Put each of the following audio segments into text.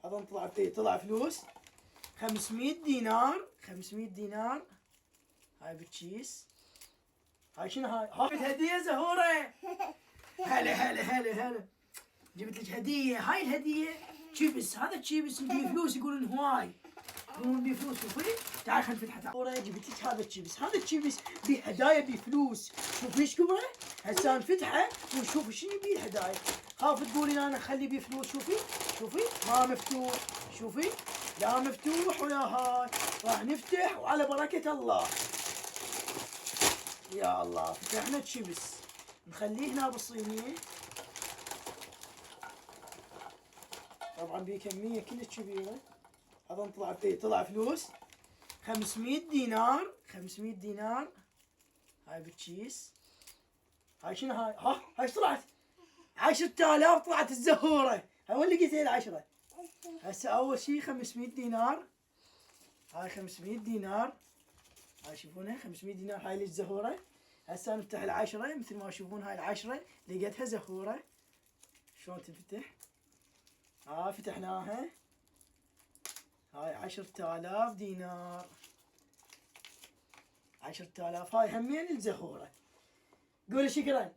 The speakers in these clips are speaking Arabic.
اظن طلع فلوس 500 دينار. 500 دينار. هاي بالكيس. هاي شنو هاي؟ هاي هدية زهورة. هلا هلا هلا هلا. جبت لك هدية. هاي الهدية تشيبس. هذا تشيبس بيه فلوس. يقولون هواي. يقولون بيه فلوس. شوفي تعال خلينا نفتحه. تعال. جبت لك هذا التشيبس. هذا التشيبس بيه هدايا بيه فلوس. شوفي ايش كبره. هسه نفتحه ونشوف شنو بيه الهدايا. خاف تقولين انا اخلي بيه فلوس. شوفي شوفي ما مفتوح. شوفي لا مفتوح ولا هاي. راح نفتح وعلى بركة الله. يا الله فتحنا تشيبس. نخليه هنا بالصينية. طبعا بيه كمية كلش كبيرة. اظن طلع فلوس 500 دينار. 500 دينار. هاي بالكيس. هاي شنو هاي؟ ها هاي ايش طلعت؟ 10,000 طلعت الزهورة. هاي وين لقيت هاي العشرة؟ هسه اول شي 500 دينار. هاي 500 دينار. هاي شوفونها 500 دينار. هاي الزهورة. هسه نفتح العشرة. مثل ما تشوفون هاي العشرة لقيتها زهورة. شلون تنفتح؟ فتحناها. هاي 10,000 دينار. 10,000. هاي همين الزهورة. قولي شكرا.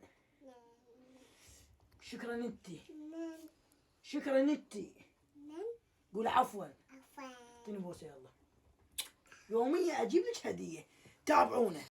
شكرا انتي. شكرا انتي. قول عفوا. اعطيني بوسه يلا. يوميا اجيب لك هدية. تابعونا.